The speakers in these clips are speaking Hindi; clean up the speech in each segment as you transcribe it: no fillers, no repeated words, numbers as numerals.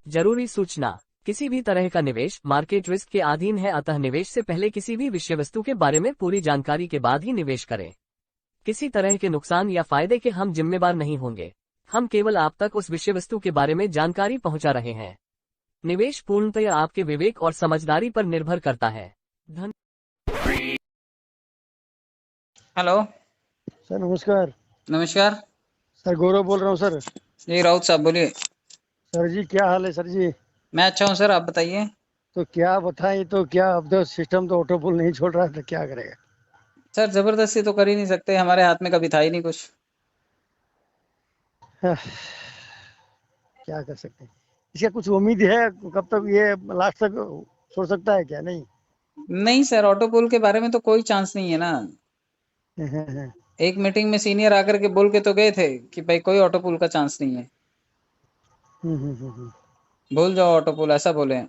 जरूरी सूचना। किसी भी तरह का निवेश मार्केट रिस्क के अधीन है, अतः निवेश से पहले किसी भी विषय वस्तु के बारे में पूरी जानकारी के बाद ही निवेश करें। किसी तरह के नुकसान या फायदे के हम जिम्मेदार नहीं होंगे। हम केवल आप तक उस विषय वस्तु के बारे में जानकारी पहुंचा रहे हैं। निवेश पूर्णतया आपके विवेक और समझदारी पर निर्भर करता है। धन हेलो। सर नमस्कार। नमस्कार। सर गौरव बोल रहा हूँ सर। जी राउत साहब बोलिए। सर जी क्या हाल है सर जी? मैं अच्छा हूँ सर, आप बताइए। तो क्या बताएं, तो क्या अब तो सिस्टम तो ऑटो पुल नहीं छोड़ रहा है, तो क्या करेगा? सर जबरदस्ती तो कर ही नहीं सकते, हमारे हाथ में कभी था ही नहीं कुछ। क्या कर सकते हैं? इसका कुछ उम्मीद है कब तक ये लास्ट तक छोड़ सकता है क्या? नहीं। नहीं सर, ऑटो पोल के बारे में तो कोई चांस नहीं है ना। एक मीटिंग में सीनियर आकर के बोल के तो गए थे कि भाई कोई ऑटो पोल का चांस नहीं है, भूल जाओ ऑटो पोल, ऐसा बोले हैं।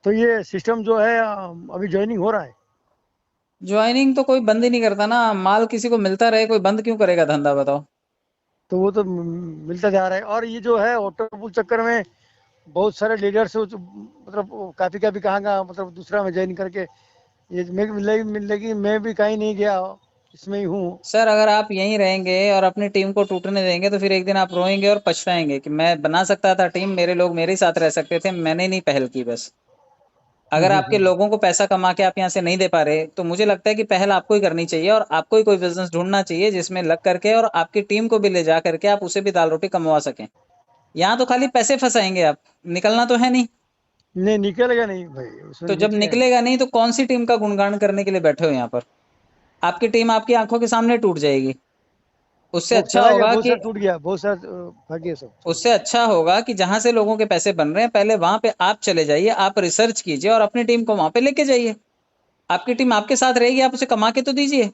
तो ये सिस्टम जो है अभी ज्वाइनिंग हो रहा है? ज्वाइनिंग तो कोई बंद ही नहीं करता ना, माल किसी को मिलता रहे, कोई बंद क्यों करेगा धंधा, बताओ। तो वो तो मिलता जा रहा है। और ये जो है ऑटो पुल चक्कर में बहुत सारे लीडर्स मतलब काफी काफी कहाँ मतलब दूसरा में ज्वाइन करके ये मिलेगी मैं भी कहीं नहीं गया, इसमें ही हूँ। सर अगर आप यहीं रहेंगे और अपनी टीम को टूटने देंगे तो फिर एक दिन आप रोएंगे और पछताएंगे कि मैं बना सकता था टीम, मेरे लोग मेरे साथ रह सकते थे, मैंने नहीं पहल की बस। अगर आपके लोगों को पैसा कमा के आप यहाँ से नहीं दे पा रहे तो मुझे लगता है कि पहल आपको ही करनी चाहिए और आपको ही कोई बिजनेस ढूंढना चाहिए जिसमें लग करके और आपकी टीम को भी ले जा करके आप उसे भी दाल रोटी कमवा सकें। यहाँ तो खाली पैसे फंसाएंगे आप, निकलना तो है नहीं। नहीं निकलेगा नहीं भाई, उसमें तो जब निकलेगा नहीं। निकलेगा नहीं तो कौन सी टीम का गुणगान करने के लिए बैठे हो यहाँ पर? आपकी टीम आपकी आंखों के सामने टूट जाएगी। उससे वो अच्छा चला गया, होगा बहुत कि सारा टूट गया, बहुत सारा भाग गया सब छोड़ उससे के। अच्छा होगा कि जहां से लोगों के पैसे बन रहे हैं पहले वहां पे आप चले जाइए, आप रिसर्च कीजिए और अपनी टीम को वहां पे लेके जाइए। आपकी टीम आपके साथ रहेगी, आप उसे कमा के तो दीजिए।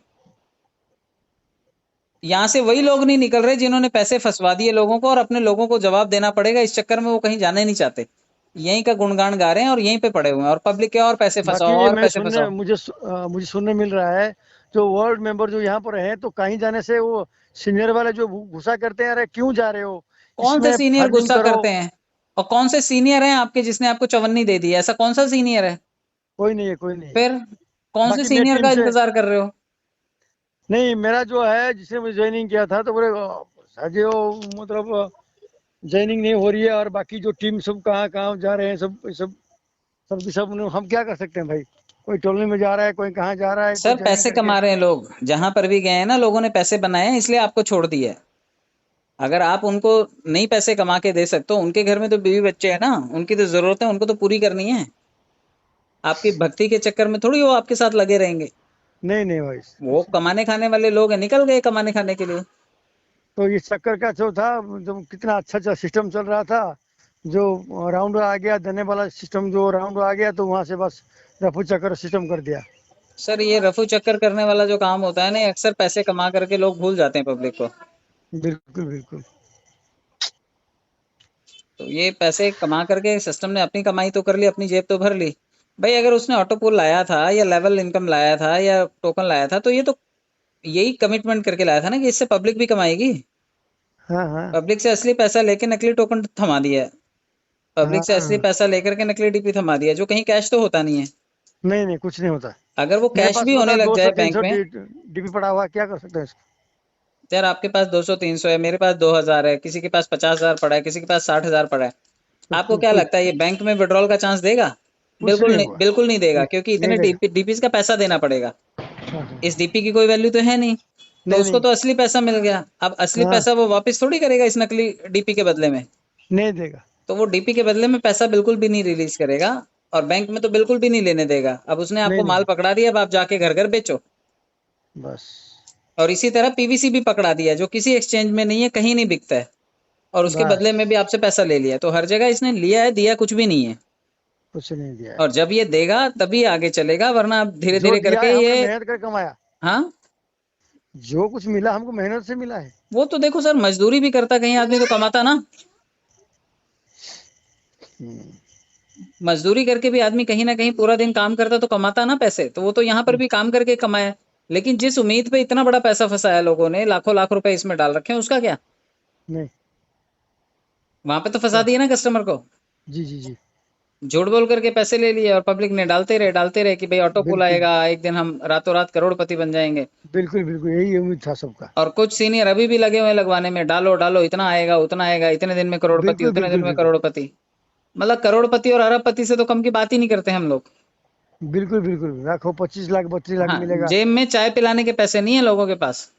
यहाँ से वही लोग नहीं निकल रहे जिन्होंने पैसे फंसवा दिए लोगों को और अपने लोगों को जवाब देना पड़ेगा, इस चक्कर में वो कहीं जाने नहीं चाहते, यहीं का गुणगान गा रहे हैं और यहीं पे पड़े हुए हैं और पब्लिक के और पैसे बाकी फंसाओ ये और मैं पैसे सुनने फंसाओ। मुझे सुनने मिल रहा है, जो वर्ल्ड मेंबर जो यहाँ पर हैं तो कहीं जाने से वो सीनियर वाले जो गुस्सा करते हैं, अरे क्यों जा रहे हो, कौन से इसमें सीनियर फार्मिंग गुस्सा करो। करते हैं? और कौन से सीनियर हैं आपके जिसने आपको चवन्नी दे दी है? ऐसा कौन सा सीनियर है? कोई नहीं है, कोई नहीं है। फिर कौन से बाकी मैं सीनियर टीम का से इंतजार कर रहे हो? नहीं, मेरा जो है जिसने मुझे ज्वाइनिंग किया था तो बोले सर जी वो मतलब ज्वाइनिंग नहीं हो रही है, और बाकी जो टीम सब कहाँ कहाँ जा रहे हैं, सब सब सबकी सब हम क्या कर सकते हैं भाई? कोई टोलनी में जा रहा है, कोई कहाँ जा रहा है, कोई सर ज्वाइनिंग पैसे करके। कमा रहे हैं लोग, जहां पर भी गए हैं ना लोगों ने पैसे बनाए हैं इसलिए आपको छोड़ दिया है। अगर आप उनको नहीं पैसे कमा के दे सकते हो, उनके घर में तो बीवी बच्चे हैं ना, उनकी तो जरूरत है, उनको तो पूरी करनी है। आपकी भक्ति के चक्कर में थोड़ी वो आपके साथ लगे रहेंगे। नहीं नहीं भाई, वो कुछ नहीं। कमाने खाने वाले लोग हैं, निकल गए कमाने खाने के लिए। तो ये चक्कर का जो था, जो कितना अच्छा सिस्टम चल रहा था, जो राउंड आ गया देने वाला सिस्टम, जो राउंड आ गया तो वहां से बस रफू चक्कर सिस्टम कर दिया। सर ये रफू चक्कर करने वाला जो काम होता है ना, अक्सर पैसे कमा करके लोग भूल जाते हैं पब्लिक को। बिल्कुल बिल्कुल। तो ये पैसे कमा करके सिस्टम ने अपनी कमाई तो कर ली, अपनी जेब तो भर ली। भाई अगर उसने ऑटो पूल लाया था या लेवल इनकम लाया था या टोकन लाया था तो ये तो यही कमिटमेंट करके लाया था ना कि इससे पब्लिक भी कमाएगी। हाँ हाँ पब्लिक से असली पैसा लेके नकली टोकन थमा दिया है। पब्लिक से असली हाँ। पैसा लेकर के नकली डीपी थमा दिया, जो कहीं कैश तो होता नहीं है। नहीं नहीं, कुछ नहीं होता। अगर वो मेरे कैश पास भी होने बता लग दो जाए सौ तीन बैंक सौ में। डीबी पड़ा हुआ है, क्या कर सकते हैं इसको? यार आपके पास 200-300 है, मेरे पास 2000 है, किसी के पास 50,000 पड़ा है, किसी के पास 60,000 पड़ा है। आपको क्या कोई लगता है ये बैंक में विड्रॉल का चांस देगा? कुछ बिल्कुल नहीं नहीं, हुआ। बिल्कुल नहीं देगा, नहीं, क्योंकि नहीं इतने देगा। डीपीज का पैसा देना पड़ेगा। हाँ हाँ इस डीपी की कोई वैल्यू तो है नहीं। तो नहीं उसको नहीं। तो असली पैसा मिल गया, अब असली हाँ पैसा वो वापस थोड़ी करेगा इस नकली डीपी के बदले में। नहीं देगा। तो वो डीपी के बदले में पैसा बिल्कुल भी नहीं रिलीज करेगा और बैंक में तो बिल्कुल भी नहीं लेने देगा। अब उसने नहीं आपको माल नहीं। पकड़ा दिया, अब आप जाके घर घर बेचो। बस। और इसी तरह पीवीसी भी पकड़ा दिया, जो किसी एक्सचेंज में नहीं है, कहीं नहीं बिकता है, और उसके बस बदले में भी आपसे पैसा ले लिया। तो हर जगह इसने लिया है, दिया कुछ भी नहीं है। कुछ नहीं दिया और है। जब ये देगा तभी आगे चलेगा, वरना अब धीरे जो धीरे दिया करके है हमने ये। मेहनत कर कमाया। हाँ, जो कुछ मिला हमको मेहनत से मिला है। वो तो देखो सर, मजदूरी भी करता कहीं आदमी तो कमाता ना। हम्म, मजदूरी करके भी आदमी कहीं ना कहीं पूरा दिन काम करता तो कमाता ना पैसे, तो वो तो यहाँ पर भी काम करके कमाया। लेकिन जिस उम्मीद पे इतना बड़ा पैसा फंसाया लोगों ने, लाखों लाख रुपए इसमें डाल रखे हैं, उसका क्या? नहीं वहां पे तो फंसा दिया ना कस्टमर को, जी जी जी। झूठ बोल करके पैसे ले लिए और पब्लिक ने डालते रहे कि भाई ऑटो पुल बिल्कुल आएगा, एक दिन हम रातों रात करोड़पति बन जाएंगे। बिल्कुल बिल्कुल, यही उम्मीद था सबका। और कुछ सीनियर अभी भी लगे हुए हैं लगवाने में, डालो डालो, इतना आएगा उतना आएगा, इतने दिन में करोड़पति, बिल्कुल उतने दिन बिल्कुल में बिल्कुल करोड़पति। मतलब करोड़पति और अरबपति से तो कम की बात ही नहीं करते हम लोग। बिल्कुल बिल्कुल, लाखों 25 लाख 32 लाख हाँ, मिलेगा। जेब में चाय पिलाने के पैसे नहीं है लोगों के पास।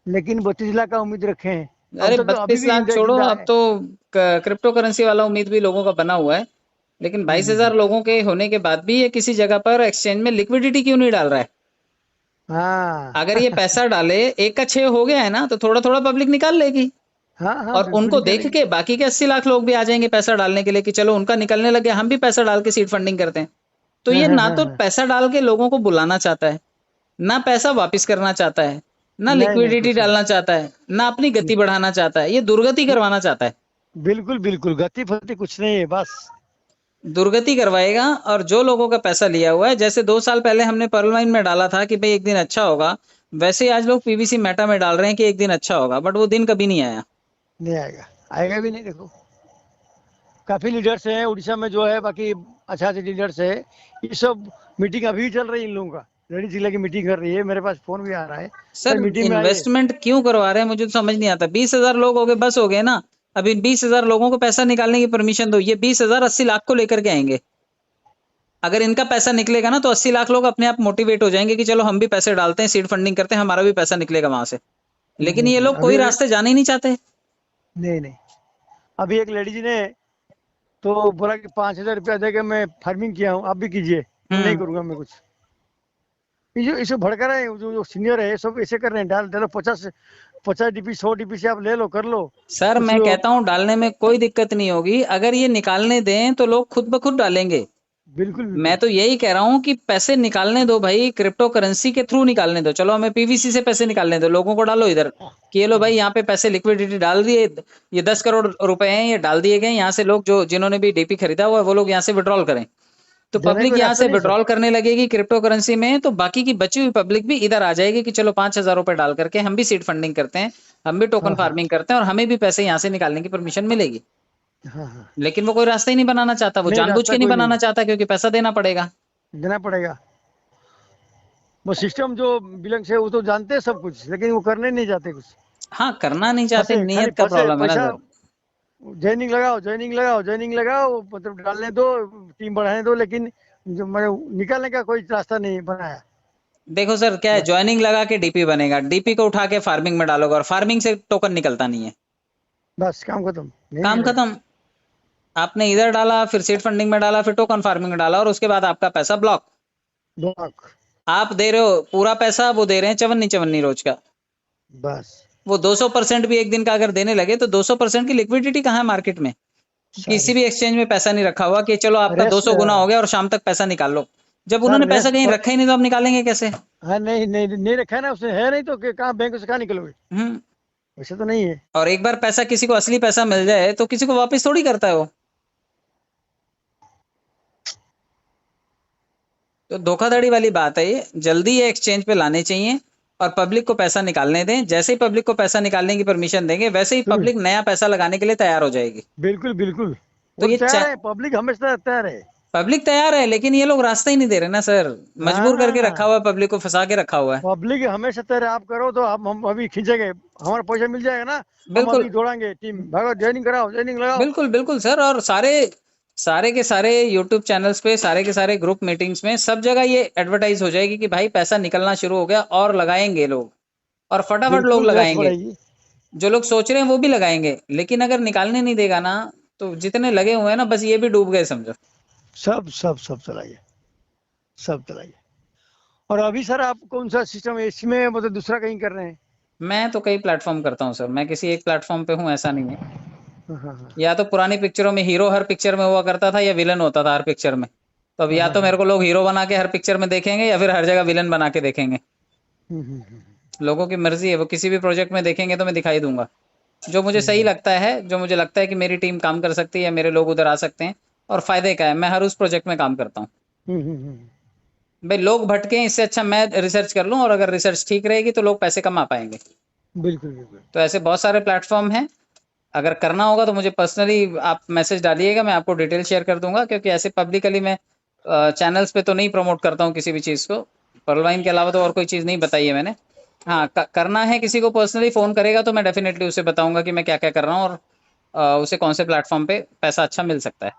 लेकिन 32 लाख का उम्मीद रखे हैं। अब अरे तक तो अभी 32 भी लाख जिंदा छोड़ो, जिंदा अब है। तो क्रिप्टो करेंसी वाला उम्मीद भी लोगों का बना हुआ है। लेकिन 22,000 हम्म। लोगों के होने के बाद भी ये किसी जगह पर एक्सचेंज में लिक्विडिटी क्यों नहीं डाल रहा है? हाँ अगर ये पैसा डाले, एक का 6 हो गया है ना, तो थोड़ा थोड़ा पब्लिक निकाल लेगी। हाँ हाँ, और बिल्कुल उनको देख निकालेंगे। के बाकी के 80 लाख लोग भी आ जाएंगे पैसा डालने के लिए कि चलो उनका निकलने लग गया, हम भी पैसा डाल के सीड फंडिंग करते हैं। तो हाँ ये हाँ ना हाँ तो हाँ। पैसा डाल के लोगों को बुलाना चाहता है, ना पैसा वापस करना चाहता है, ना नहीं नहीं, लिक्विडिटी कुछ नहीं। डालना चाहता है, ना अपनी गति बढ़ाना चाहता है, ये दुर्गति करवाना चाहता है। बिल्कुल बिल्कुल, गति फति कुछ नहीं है बस। दुर्गति करवाएगा। और जो लोगों का पैसा लिया हुआ है, जैसे 2 साल पहले हमने पर्ल माइन में डाला था कि भाई एक दिन अच्छा होगा, वैसे ही आज लोग पीवीसी मेटा में डाल रहे हैं कि एक दिन अच्छा होगा, बट वो दिन कभी नहीं आया। नहीं आएगा, आएगा भी नहीं। देखो काफी लीडर्स हैं उड़ीसा में जो है, बाकी अच्छा अच्छे लीडर्स है। ये सब मीटिंग अभी भी चल रही है इन लोगों का। रेड्डी जिला की मीटिंग कर रही है, मेरे पास फोन भी आ रहा है, सर सर मीटिंग में आइए। इन्वेस्टमेंट क्यों करवा रहे हैं मुझे तो समझ नहीं आता। 20,000 लोग हो गए, बस हो गए ना। अब इन 20,000 लोगों को पैसा निकालने की परमिशन दो। ये 20,000 80 लाख को लेकर के आएंगे। अगर इनका पैसा निकलेगा ना तो 80 लाख लोग अपने आप मोटिवेट हो जाएंगे कि चलो हम भी पैसे डालते हैं, सीड फंडिंग करते हैं, हमारा भी पैसा निकलेगा वहां से। लेकिन नहीं ये नहीं लोग अभी कोई रास्ते जाने ही नहीं चाहते। नहीं नहीं, अभी एक लेडी जी ने तो बोला कि 5,000 रुपया देके मैं फार्मिंग किया हूँ, आप भी कीजिए। नहीं हम्म। करूंगा मैं कुछ। ये जो इसे भड़का रहे हैं, जो जो सीनियर है सब ऐसे कर रहे हैं, डाल दे लो 50 50 डीपी 100 डीपी से आप ले लो, कर लो सर कुछ। मैं कहता हूं डालने में कोई दिक्कत नहीं होगी, अगर ये निकालने दें तो लोग खुद ब खुद डालेंगे। बिल्कुल मैं बिल्कुल। तो यही कह रहा हूं कि पैसे निकालने दो भाई, क्रिप्टो करेंसी के थ्रू निकालने दो। चलो हमें पीवीसी से पैसे निकालने दो, लोगों को डालो इधर कि ये लो भाई यहाँ पे पैसे लिक्विडिटी डाल दिए, ये 10 करोड़ रुपए हैं, ये डाल दिए गए। यहाँ से लोग जो जिन्होंने भी डीपी खरीदा हुआ है वो लोग यहाँ से विड्रॉल करें। तो देने का पब्लिक कोई यहाँ रास्ता से नहीं सर। विड्रॉल करने लगेगी क्रिप्टो करेंसी में, तो बाकी की बची हुई पब्लिक भी इधर आ जाएगी कि चलो 5,000 रुपए डाल करके हम भी सीड फंडिंग करते हैं, हम भी टोकन हाँ हाँ फार्मिंग करते हैं और हमें भी पैसे यहाँ से निकालने की परमिशन मिलेगी। हाँ हाँ। लेकिन वो कोई रास्ता ही नहीं बनाना चाहता, वो नहीं, जानबूझ रास्ता के नहीं कोई नहीं बनाना है। चाहता क्योंकि पैसा देना पड़ेगा। देना पड़ेगा। वो सिस्टम जो बिलोंग से वो तो जानते हैं सब कुछ, लेकिन वो करने नहीं जाते कुछ। हाँ, करना नहीं चाहते, फंसे, खाली नियत का फंसे प्रॉब्लम है ना पैसा। सर। जॉइनिंग लगाओ जॉइनिंग लगाओ जॉइनिंग लगाओ, मतलब डालने दो, टीम बढ़ाने दो, लेकिन जो मैं निकालने का कोई रास्ता नहीं बनाया। देखो सर क्या है, बस ज्वाइनिंग लगा के डीपी बनेगा, डीपी को उठा के फार्मिंग में डालोगे और फार्मिंग से टोकन निकलता नहीं है। बस काम खत्म, नहीं काम निकलेगा। खत्म। आपने इधर डाला, फिर सीड फंडिंग में डाला, फिर टोकन फार्मिंग में डाला और उसके बाद आपका पैसा ब्लॉक। ब्लॉक। आप दे रहे हो पूरा पैसा, वो दे रहे हैं चवन्नी चवन्नी रोज का। बस वो 200% भी एक दिन का अगर देने लगे तो 200% की लिक्विडिटी कहाँ है मार्केट में? किसी सारी भी एक्सचेंज में पैसा नहीं रखा हुआ कि चलो आपका रेस। 200 गुना हो गया और शाम तक पैसा निकाल लो। जब सर उन्होंने रेस पैसा कहीं रखा ही नहीं तो आप निकालेंगे कैसे? हाँ, नहीं नहीं नहीं रखा है ना उसने, है नहीं तो कहाँ बैंक से कहाँ निकलोगे। हम्म। वैसे तो नहीं है। और एक बार पैसा किसी को असली पैसा मिल जाए तो किसी को वापस थोड़ी करता है वो। तो धोखाधड़ी वाली बात है ये, जल्दी ये एक्सचेंज पे लाने चाहिए और पब्लिक को पैसा निकालने दें। जैसे ही पब्लिक को पैसा निकालने की परमिशन देंगे वैसे ही शुरू। पब्लिक नया पैसा लगाने के लिए तैयार हो जाएगी। बिल्कुल बिल्कुल, तो वो तो ये तैयार है, पब्लिक हमेशा तैयार है। पब्लिक तैयार है, लेकिन ये लोग रास्ता ही नहीं दे रहे ना सर। मजबूर करके रखा हाँ, हुआ है, पब्लिक को फंसा के रखा हुआ है। पब्लिक हमेशा तैयार है, आप करो तो हम अभी खींचेंगे, हमारा पैसा मिल जाएगा ना। हम बिल्कुल अभी दौड़ाएंगे, टीम भागो, ज्वाइनिंग कराओ ज्वाइनिंग लगाओ। बिल्कुल बिल्कुल सर। और सारे सारे के सारे यूट्यूब चैनल्स पे, सारे के सारे ग्रुप मीटिंग्स में, सब जगह ये एडवर्टाइज हो जाएगी कि भाई पैसा निकलना शुरू हो गया और लगाएंगे लोग, और फटाफट लोग बिल्कुल रश लगाएंगे। बढ़ेगी। जो लोग सोच रहे हैं वो भी लगाएंगे, लेकिन अगर निकालने नहीं देगा ना तो जितने लगे हुए हैं ना, बस ये भी डूब गए समझो। सब सब सब चलाइए, सब चलाइए। और अभी सर आप कौन सा सिस्टम है इसमें, मतलब दूसरा कहीं कर रहे हैं? मैं तो कई प्लेटफॉर्म करता हूँ सर, मैं किसी एक प्लेटफॉर्म पे हूँ ऐसा नहीं है। हाँ हाँ या तो पुरानी पिक्चरों में हीरो हर पिक्चर में हुआ करता था या विलन होता था हर पिक्चर में। तो अब हाँ या हाँ तो हाँ। मेरे को लोग हीरो बना के हर पिक्चर में देखेंगे या फिर हर जगह विलन बना के देखेंगे। हम्म। लोगों की मर्जी है, वो किसी भी प्रोजेक्ट में देखेंगे तो मैं दिखाई दूंगा जो मुझे सही लगता है, जो मुझे लगता है कि मेरी टीम काम कर सकती है या मेरे लोग उधर आ सकते हैं और फायदे का है, मैं हर उस प्रोजेक्ट में काम करता हूँ। हम्म। भाई लोग भटके, इससे अच्छा मैं रिसर्च कर लूँ और अगर रिसर्च ठीक रहेगी तो लोग पैसे कमा पाएंगे। बिल्कुल बिल्कुल। तो ऐसे बहुत सारे प्लेटफॉर्म हैं अगर करना होगा तो मुझे पर्सनली आप मैसेज डालिएगा, मैं आपको डिटेल शेयर कर दूंगा, क्योंकि ऐसे पब्लिकली मैं चैनल्स पे तो नहीं प्रमोट करता हूँ किसी भी चीज़ को। पर्ल वाइन के अलावा तो और कोई चीज़ नहीं बताई है मैंने। हाँ, करना है किसी को पर्सनली फ़ोन करेगा तो मैं डेफिनेटली उसे बताऊंगा कि मैं क्या क्या कर रहा हूँ, और उसे कौन से प्लेटफॉर्म पे पैसा अच्छा मिल सकता है।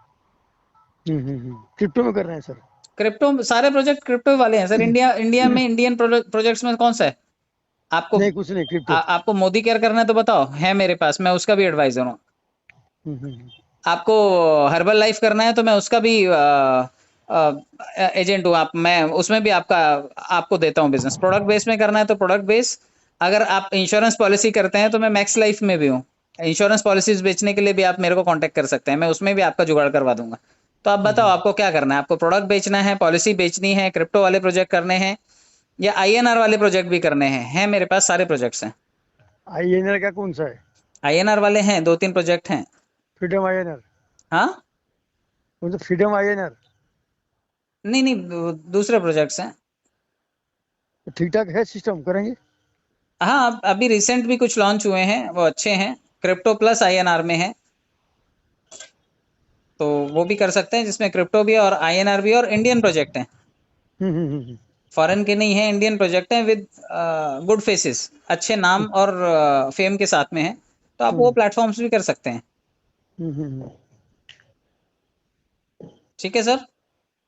क्रिप्टो में कर रहे हैं सर? क्रिप्टो सारे प्रोजेक्ट क्रिप्टो वाले हैं सर। इंडिया इंडिया में इंडियन प्रोजेक्ट्स में कौन सा है आपको? नहीं, कुछ नहीं, क्रिप्टो। आपको मोदी केयर करना है तो बताओ, है मेरे पास, मैं उसका भी एडवाइजर हूँ। हम्म। आपको हर्बल लाइफ करना है तो मैं उसका भी एजेंट हूँ। आप मैं उसमें भी आपको देता हूँ बिजनेस। प्रोडक्ट बेस में करना है तो प्रोडक्ट बेस। अगर आप इंश्योरेंस पॉलिसी करते हैं तो मैं मैक्स लाइफ में भी हूँ। इंश्योरेंस पॉलिसीज बेचने के लिए भी आप मेरे को कांटेक्ट कर सकते हैं, मैं उसमें भी आपका जुगाड़ करवा दूंगा। तो आप बताओ आपको क्या करना है? आपको प्रोडक्ट बेचना है, पॉलिसी बेचनी है, क्रिप्टो वाले प्रोजेक्ट करने हैं, या आईएनआर वाले प्रोजेक्ट भी करने हैं मेरे पास सारे प्रोजेक्ट्स हैं। आईएनआर का कौन सा है? आईएनआर वाले हैं, 2-3 प्रोजेक्ट हैं। Freedom INR? हाँ, कौन सा फ्रीडम आईएनआर? नहीं नहीं, दूसरे प्रोजेक्ट्स हैं। ठीक ठाक है, सिस्टम करेंगे। हाँ, अभी रिसेंट भी कुछ लॉन्च हुए हैं, वो अच्छे हैं। क्रिप्टो प्लस आईएनआर में है, तो वो भी कर सकते हैं, जिसमें क्रिप्टो भी है और आईएनआर भी है, और इंडियन प्रोजेक्ट हैं। हम्म। फॉरेन के नहीं है, इंडियन प्रोजेक्ट हैं विद गुड फेसेस, अच्छे नाम और फेम के साथ में है। तो आप वो हम्म प्लेटफॉर्म्स भी कर सकते हैं। हम्म। ठीक है सर।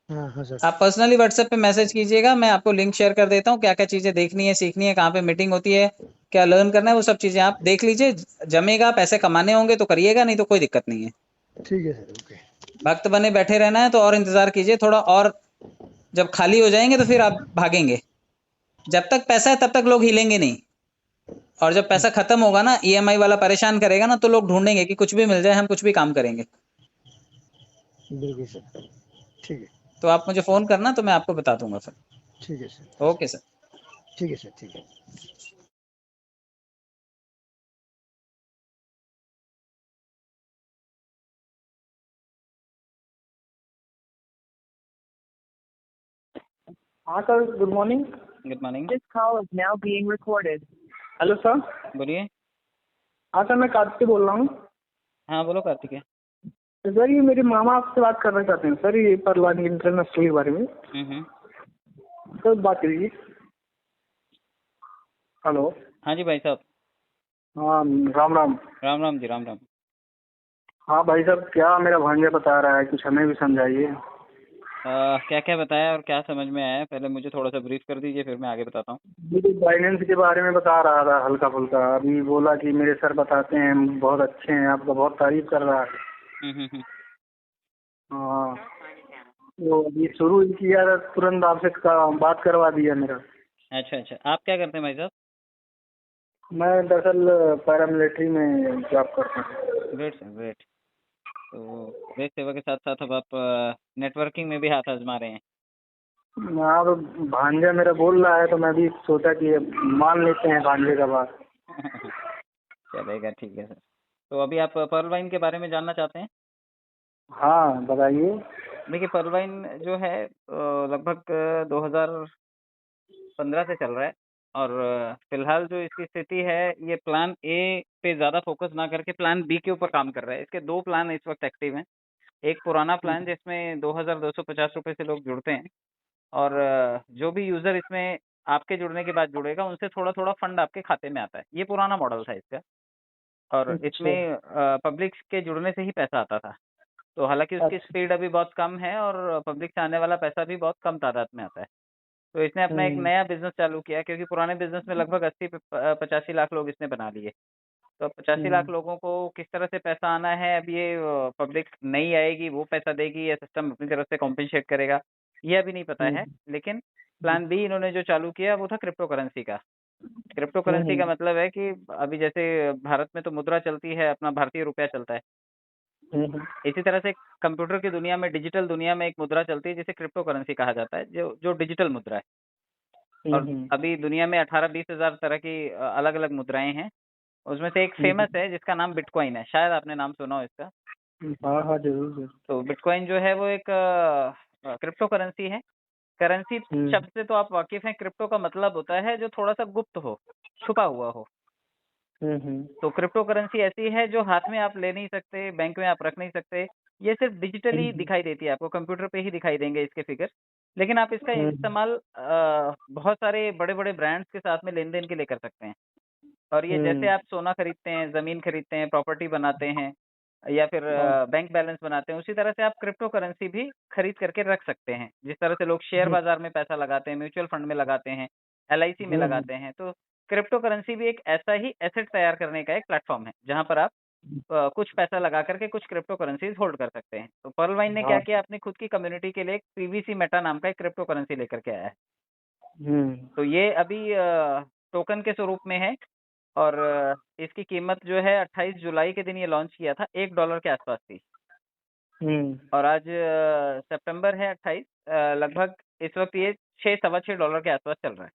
हाँ हाँ सर। आप पर्सनली व्हाट्सएप पे मैसेज कीजिएगा, मैं आपको लिंक शेयर कर देता हूँ, क्या क्या चीज़ें देखनी है, सीखनी है, कहाँ पे मीटिंग होती है, क्या लर्न करना है, वो सब चीज़ें आप देख लीजिए। जमेगा, पैसे कमाने होंगे तो करिएगा, नहीं तो कोई दिक्कत नहीं है। ठीक है सर, ओके। भक्त बने बैठे रहना है तो और इंतजार कीजिए थोड़ा और। जब खाली हो जाएंगे तो फिर आप भागेंगे। जब तक पैसा है तब तक लोग हिलेंगे नहीं, और जब पैसा खत्म होगा ना, ईएमआई वाला परेशान करेगा ना, तो लोग ढूंढेंगे कि कुछ भी मिल जाए, हम कुछ भी काम करेंगे। बिल्कुल सर। ठीक है। तो आप मुझे फोन करना तो मैं आपको बता दूंगा फिर। ठीक है सर। Okay sir. ठीक है सर। ठीक है। हाँ sir, good morning. Good morning. This call is now being recorded. Hello sir. बोलिए। हाँ सर, मैं कार्तिक बोल रहा हूँ। हाँ बोलो कार्तिक है। तो सर, ये मेरे मामा आपसे बात करना चाहते हैं सर, ये परवान इंटरनेशनल के बारे में। सर बात करिए। हेलो। हाँ जी भाई साहब। हाँ, राम राम। राम राम जी, राम राम। हाँ भाई साहब, क्या मेरा भांजा बता रहा है, कुछ हमें भी समझाइए। क्या क्या बताया और क्या समझ में आया, पहले मुझे थोड़ा सा ब्रीफ कर दीजिए, फिर मैं आगे बताता हूँ। मुझे फाइनेंस के बारे में बता रहा था हल्का फुल्का। अभी बोला कि मेरे सर बताते हैं, बहुत अच्छे हैं, आपका बहुत तारीफ कर रहा है। हम्म। हाँ, तो अभी शुरू ही किया था, तुरंत आपसे बात करवा दिया मेरा। अच्छा अच्छा, आप क्या करते हैं भाई साहब? मैं दरअसल पैरामिलिट्री में जॉब करता हूँ। Great sir, great. तो देश सेवा के साथ साथ अब आप नेटवर्किंग में भी हाथ आजमा रहे हैं। हाँ, तो भांजा मेरा बोल रहा है तो मैं भी सोचा कि अब मान लेते हैं भांजे का बात। चलेगा, ठीक है सर। तो अभी आप पर्ल वाइन के बारे में जानना चाहते हैं? हाँ बताइए। देखिए, पर्ल वाइन जो है लगभग 2015 से चल रहा है, और फिलहाल जो इसकी स्थिति है, ये प्लान ए पे ज़्यादा फोकस ना करके प्लान बी के ऊपर काम कर रहा है। इसके 2 प्लान इस वक्त एक्टिव हैं। एक पुराना प्लान जिसमें 2250 रुपये से लोग जुड़ते हैं, और जो भी यूज़र इसमें आपके जुड़ने के बाद जुड़ेगा, उनसे थोड़ा-थोड़ा फंड आपके खाते में आता है। ये पुराना मॉडल था इसका, और अच्छा। इसमें पब्लिक के जुड़ने से ही पैसा आता था। तो हालाँकि उसकी अच्छा। स्पीड अभी बहुत कम है, और पब्लिक से आने वाला पैसा भी बहुत कम तादाद में आता है। तो इसने अपना एक हम्म नया बिज़नेस चालू किया, क्योंकि पुराने बिज़नेस में लगभग 80-85 लाख लोग इसने बना लिए। तो 85 लाख हम्म लोगों को किस तरह से पैसा आना है, अब ये पब्लिक नहीं आएगी, वो पैसा देगी, या सिस्टम अपनी तरफ से कॉम्पेंसेट करेगा, ये अभी नहीं पता है। हम्म लेकिन प्लान बी इन्होंने जो चालू किया वो था क्रिप्टो करेंसी का। क्रिप्टो करेंसी का हम्म मतलब है कि अभी जैसे भारत में तो मुद्रा चलती है, अपना भारतीय रुपया चलता है। हम्म इसी तरह से कंप्यूटर की दुनिया में, डिजिटल दुनिया में एक मुद्रा चलती है जिसे क्रिप्टो करेंसी कहा जाता है, जो जो डिजिटल मुद्रा है। और हम्म अभी दुनिया में 18-20 हज़ार तरह की अलग अलग मुद्राएं हैं। उसमें से एक हम्म फेमस है जिसका नाम बिटकॉइन है, शायद आपने नाम सुना हो इसका। हाँ हाँ, जरूर जरूर। तो बिटकॉइन जो है वो एक क्रिप्टो करेंसी है। करेंसी हम्म शब्द से तो आप वाकिफ हैं। क्रिप्टो का मतलब होता है जो थोड़ा सा गुप्त हो, छुपा हुआ हो। तो क्रिप्टो करेंसी ऐसी है जो हाथ में आप ले नहीं सकते, बैंक में आप रख नहीं सकते, ये सिर्फ डिजिटली दिखाई देती है आपको, कंप्यूटर पे ही दिखाई देंगे इसके फिगर। लेकिन आप इसका इस्तेमाल बहुत सारे बड़े बड़े ब्रांड्स के साथ में लेन देन के लिए कर सकते हैं। और ये जैसे आप सोना खरीदते हैं, जमीन खरीदते हैं, प्रॉपर्टी बनाते हैं, या फिर बैंक बैलेंस बनाते हैं, उसी तरह से आप क्रिप्टो करेंसी भी खरीद करके रख सकते हैं। जिस तरह से लोग शेयर बाजार में पैसा लगाते हैं, म्यूचुअल फंड में लगाते हैं, LIC में लगाते हैं, तो क्रिप्टो करेंसी भी एक ऐसा ही एसेट तैयार करने का एक प्लेटफॉर्म है, जहां पर आप कुछ पैसा लगा करके कुछ क्रिप्टो करेंसीज होल्ड कर सकते हैं। तो पर्ल वाइन ने क्या किया, अपनी खुद की कम्युनिटी के लिए एक PVC मेटा नाम का एक क्रिप्टो करेंसी लेकर के आया है। तो ये अभी टोकन के स्वरूप में है, और इसकी कीमत जो है 28 जुलाई के दिन ये लॉन्च किया था, $1 के आसपास थी। और आज सितंबर है 28, लगभग इस वक्त ये $6-6.25 के आसपास चल रहा है।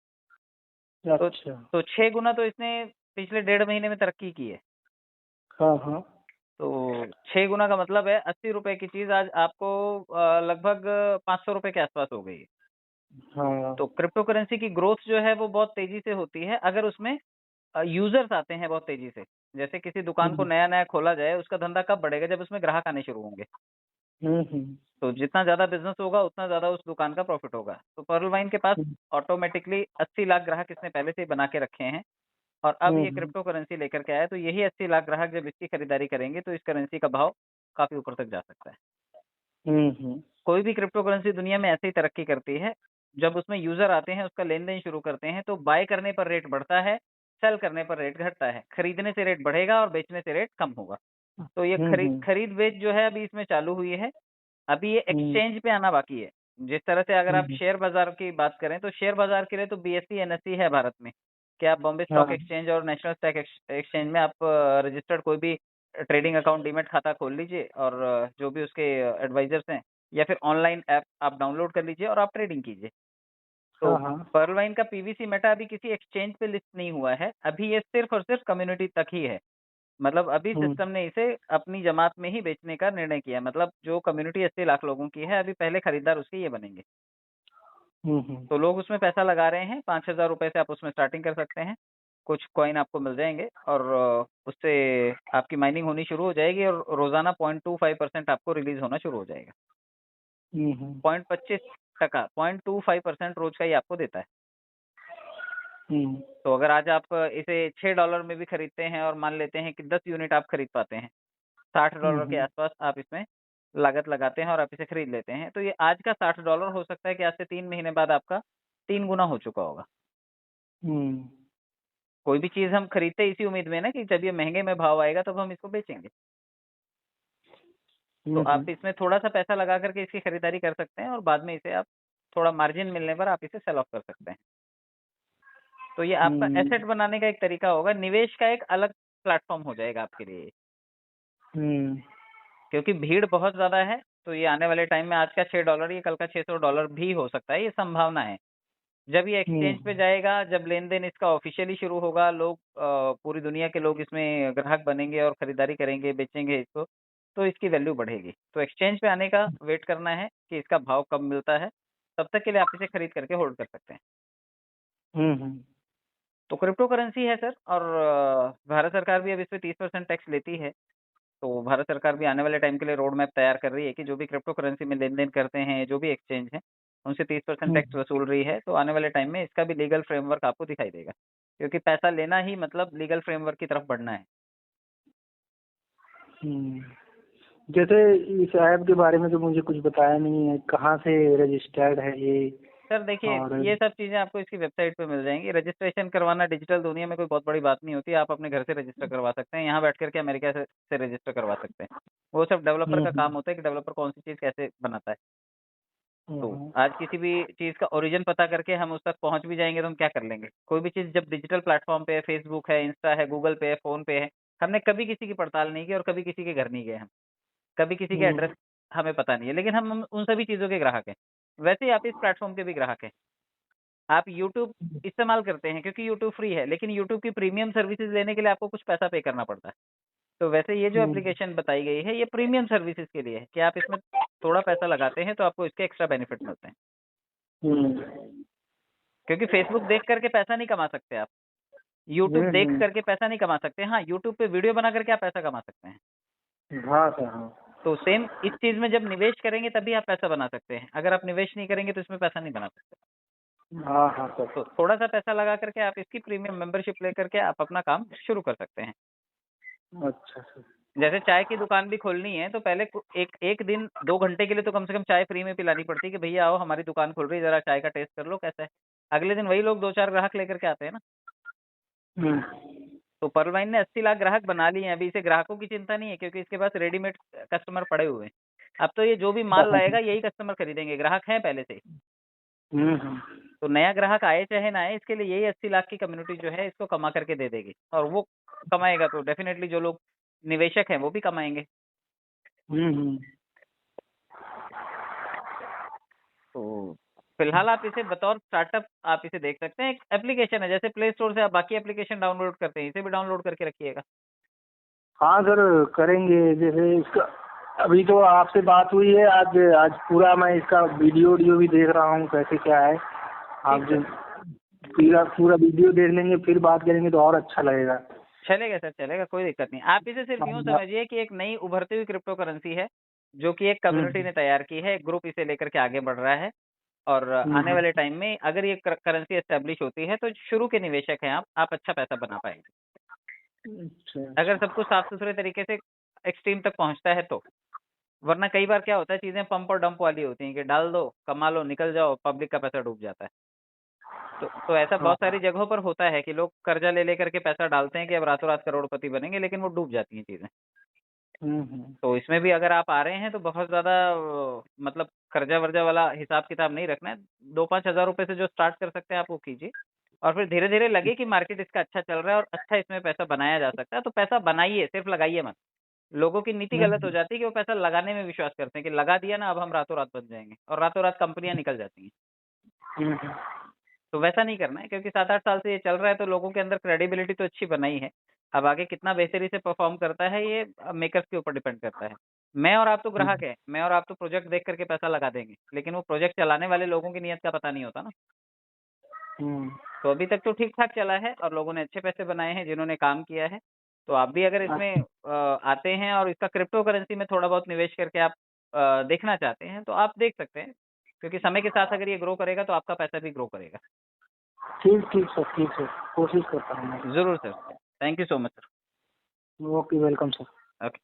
तो 6 गुना तो इसने पिछले 1.5 महीने में तरक्की की है। हाँ। तो 6 गुना का मतलब है 80 रुपए की चीज आज आपको लगभग 500 रुपए के आसपास हो गई है। हाँ। तो क्रिप्टो करेंसी की ग्रोथ जो है वो बहुत तेजी से होती है अगर उसमें यूजर्स आते हैं बहुत तेजी से। जैसे किसी दुकान को नया नया खोला जाए, उसका धंधा कब बढ़ेगा, जब उसमें ग्राहक आने शुरू होंगे। तो जितना ज्यादा बिजनेस होगा उतना ज्यादा उस दुकान का प्रॉफिट होगा। तो पर्ल वाइन के पास ऑटोमेटिकली 80 लाख ग्राहक इसने पहले से ही बना के रखे हैं, और अब ये क्रिप्टो करेंसी लेकर के आया, तो यही 80 लाख ग्राहक जब इसकी खरीदारी करेंगे तो इस करेंसी का भाव काफी ऊपर तक जा सकता है। कोई भी क्रिप्टो करेंसी दुनिया में ऐसे ही तरक्की करती है, जब उसमें यूजर आते हैं, उसका लेन देन शुरू करते हैं, तो बाय करने पर रेट बढ़ता है, सेल करने पर रेट घटता है। खरीदने से रेट बढ़ेगा और बेचने से रेट कम होगा। तो ये खरीद बेच जो है अभी इसमें चालू हुई है। अभी ये एक्सचेंज पे आना बाकी है। जिस तरह से अगर आप शेयर बाजार की बात करें, तो शेयर बाजार के लिए तो BSE NSE है भारत में, कि आप बॉम्बे स्टॉक एक्सचेंज और नेशनल स्टॉक एक्सचेंज में आप रजिस्टर्ड कोई भी ट्रेडिंग अकाउंट, डीमेट खाता खोल लीजिए, और जो भी उसके एडवाइजर्स हैं, या फिर ऑनलाइन ऐप आप डाउनलोड कर लीजिए और आप ट्रेडिंग कीजिए। तो पर्ल वाइन का PVC मेटा अभी किसी एक्सचेंज पे लिस्ट नहीं हुआ है, अभी ये सिर्फ और सिर्फ कम्युनिटी तक ही है। मतलब अभी सिस्टम ने इसे अपनी जमात में ही बेचने का निर्णय किया। मतलब जो कम्युनिटी 80 लाख लोगों की है, अभी पहले खरीदार उसके ये बनेंगे। तो लोग उसमें पैसा लगा रहे हैं, 5,000 रुपए से आप उसमें स्टार्टिंग कर सकते हैं। कुछ कॉइन आपको मिल जाएंगे, और उससे आपकी माइनिंग होनी शुरू हो जाएगी, और रोजाना 0.25% आपको रिलीज होना शुरू हो जाएगा। 0.25%, 0.25% रोज का ही आपको देता है। तो अगर आज आप इसे $6 में भी खरीदते हैं, और मान लेते हैं कि 10 यूनिट आप खरीद पाते हैं, $60 के आसपास आप इसमें लागत लगाते हैं और आप इसे खरीद लेते हैं, तो ये आज का $60 हो सकता है कि आज से 3 महीने बाद आपका 3 गुना हो चुका होगा। कोई भी चीज हम खरीदते इसी उम्मीद में ना कि जब ये महंगे में भाव आएगा तब हम इसको बेचेंगे। तो आप इसमें थोड़ा सा पैसा लगा करके इसकी खरीदारी कर सकते हैं, और बाद में इसे आप थोड़ा मार्जिन मिलने पर आप इसे सेल ऑफ कर सकते हैं। तो ये आपका एसेट बनाने का एक तरीका होगा, निवेश का एक अलग प्लेटफॉर्म हो जाएगा आपके लिए। क्योंकि भीड़ बहुत ज्यादा है, तो ये आने वाले टाइम में आज का $6 ये कल का $600 भी हो सकता है, ये संभावना है। जब ये एक्सचेंज पे जाएगा, जब लेन देन इसका ऑफिशियली शुरू होगा, लोग पूरी दुनिया के लोग इसमें ग्राहक बनेंगे और खरीदारी करेंगे, बेचेंगे इसको, तो इसकी वैल्यू बढ़ेगी। तो एक्सचेंज पे आने का वेट करना है कि इसका भाव कब मिलता है, तब तक के लिए आप इसे खरीद करके होल्ड कर सकते हैं। तो क्रिप्टो करेंसी है सर, और भारत सरकार भी अब इस पे 30% टैक्स लेती है। तो भारत सरकार भी आने वाले टाइम के लिए रोड मैप तैयार कर रही है कि जो भी क्रिप्टो करेंसी में लेन देन करते हैं, जो भी एक्सचेंज है, उनसे 30% टैक्स वसूल रही है। तो आने वाले टाइम में इसका भी लीगल फ्रेमवर्क आपको दिखाई देगा, क्योंकि पैसा लेना ही मतलब लीगल फ्रेमवर्क की तरफ बढ़ना है। जैसे इस ऐप के बारे में तो मुझे कुछ बताया नहीं है, कहाँ से रजिस्टर्ड है ये? सर देखिए, ये सब चीजें आपको इसकी वेबसाइट पे मिल जाएंगी। रजिस्ट्रेशन करवाना डिजिटल दुनिया में कोई बहुत बड़ी बात नहीं होती, आप अपने घर से रजिस्टर करवा सकते हैं, यहाँ बैठ करके अमेरिका से रजिस्टर करवा सकते हैं। वो सब डेवलपर का काम होता है कि डेवलपर कौन सी चीज कैसे बनाता है। तो आज किसी भी चीज का ओरिजिन पता करके हम उस तक पहुंच भी जाएंगे तो हम क्या कर लेंगे। कोई भी चीज जब डिजिटल प्लेटफॉर्म पे है, फेसबुक है, इंस्टा है, गूगल पे है, फोन पे है, हमने कभी किसी की पड़ताल नहीं की और कभी किसी के घर नहीं गए, हम कभी किसी के एड्रेस हमें पता नहीं है, लेकिन हम उन सभी चीजों के ग्राहक हैं। वैसे ही आप इस प्लेटफॉर्म के भी ग्राहक हैं। आप YouTube इस्तेमाल करते हैं क्योंकि YouTube फ्री है, लेकिन YouTube की प्रीमियम सर्विसेज लेने के लिए आपको कुछ पैसा पे करना पड़ता है। तो वैसे ये जो एप्लीकेशन बताई गई है, ये प्रीमियम सर्विसेज के लिए है कि आप इसमें थोड़ा पैसा लगाते हैं तो आपको इसके एक्स्ट्रा बेनिफिट मिलते हैं। क्योंकि फेसबुक देख करके पैसा नहीं कमा सकते आप। यूट्यूब देख हम्म। करके पैसा नहीं कमा सकते। हाँ, यूट्यूब पे वीडियो बना करके आप पैसा कमा सकते हैं। हाँ सर हाँ। तो सेम इस चीज में जब निवेश करेंगे तभी आप पैसा बना सकते हैं। अगर आप निवेश नहीं करेंगे तो इसमें पैसा नहीं बना सकते। हाँ हाँ सर। तो थोड़ा सा पैसा लगा करके आप इसकी प्रीमियम मेंबरशिप लेकर के आप अपना काम शुरू कर सकते हैं। अच्छा सर। जैसे चाय की दुकान भी खोलनी है तो पहले एक दिन 2 घंटे के लिए तो कम से कम चाय फ्री में पिलानी पड़ती है कि भैया आओ हमारी दुकान खुल रही है, जरा चाय का टेस्ट कर लो कैसा है। अगले दिन वही लोग 2-4 ग्राहक लेकर के आते हैं ना। हम्म। तो पर्ल वाइन ने 80 लाख ग्राहक बना लिए हैं। अभी इसे ग्राहकों की चिंता नहीं है क्योंकि इसके पास रेडीमेड कस्टमर पड़े हुए हैं। अब तो ये जो भी माल लाएगा यही कस्टमर खरीदेंगे, ग्राहक हैं पहले से ही। हम्म। तो नया ग्राहक आए चाहे ना आए, इसके लिए यही 80 लाख की कम्युनिटी जो है इसको कमा करके दे देगी, और वो कमाएगा तो डेफिनेटली जो लोग निवेशक हैं वो भी कमाएंगे। हम्म। तो फिलहाल आप इसे बतौर स्टार्टअप आप इसे देख सकते हैं। एक एप्लीकेशन है, जैसे प्ले स्टोर से आप बाकी एप्लीकेशन डाउनलोड करते हैं, इसे भी डाउनलोड करके रखिएगा। हाँ सर करेंगे। जैसे इसका अभी तो आपसे बात हुई है, आज आज पूरा मैं इसका वीडियो भी देख रहा हूँ कैसे क्या है। आप जब पूरा वीडियो देख लेंगे फिर बात करेंगे तो और अच्छा लगेगा। चलेगा सर, चलेगा, कोई दिक्कत नहीं। आप इसे सिर्फ यूं समझिए कि एक नई उभरती हुई क्रिप्टो करेंसी है जो कि एक कम्युनिटी ने तैयार की है, एक ग्रुप इसे लेकर के आगे बढ़ रहा है। और आने वाले टाइम में अगर ये करेंसी एस्टेब्लिश होती है तो शुरू के निवेशक हैं आप अच्छा पैसा बना पाएंगे, अच्छा। अगर सब कुछ साफ सुथरे तरीके से एक्सट्रीम तक पहुंचता है तो। वरना कई बार क्या होता है, चीजें पंप और डंप वाली होती हैं कि डाल दो, कमा लो, निकल जाओ, पब्लिक का पैसा डूब जाता है। तो ऐसा बहुत सारी जगहों पर होता है कि लोग कर्जा ले लेकर के पैसा डालते हैं कि अब रातों रात करोड़पति बनेंगे, लेकिन वो डूब जाती हैं चीजें। तो इसमें भी अगर आप आ रहे हैं तो बहुत ज्यादा मतलब कर्जा वर्जा वाला हिसाब किताब नहीं रखना है। 2-5 हजार रुपए से जो स्टार्ट कर सकते हैं आप वो कीजिए, और फिर धीरे धीरे लगे कि मार्केट इसका अच्छा चल रहा है और अच्छा इसमें पैसा बनाया जा सकता है तो पैसा बनाइए, सिर्फ लगाइए मत। लोगों की नीति गलत हो जाती है कि वो पैसा लगाने में विश्वास करते हैं कि लगा दिया ना अब हम रातों रात बन जाएंगे, और रातों रात कंपनियां निकल जाती हैं। तो वैसा नहीं करना है, क्योंकि 7-8 साल से ये चल रहा है तो लोगों के अंदर क्रेडिबिलिटी तो अच्छी बनाई है। अब आगे कितना बेहतरी से परफॉर्म करता है ये मेकर्स के ऊपर डिपेंड करता है। मैं और आप तो ग्राहक है, मैं और आप तो प्रोजेक्ट देख करके पैसा लगा देंगे, लेकिन वो प्रोजेक्ट चलाने वाले लोगों की नियत का पता नहीं होता ना। तो अभी तक तो ठीक ठाक चला है और लोगों ने अच्छे पैसे बनाए हैं जिन्होंने काम किया है। तो आप भी अगर इसमें आते हैं और इसका क्रिप्टो करेंसी में थोड़ा बहुत निवेश करके आप देखना चाहते हैं तो आप देख सकते हैं, क्योंकि समय के साथ अगर ये ग्रो करेगा तो आपका पैसा भी ग्रो करेगा। ठीक सर कोशिश करता हूँ मैं। जरूर sir, thank you so much sir. Okay welcome sir. Okay.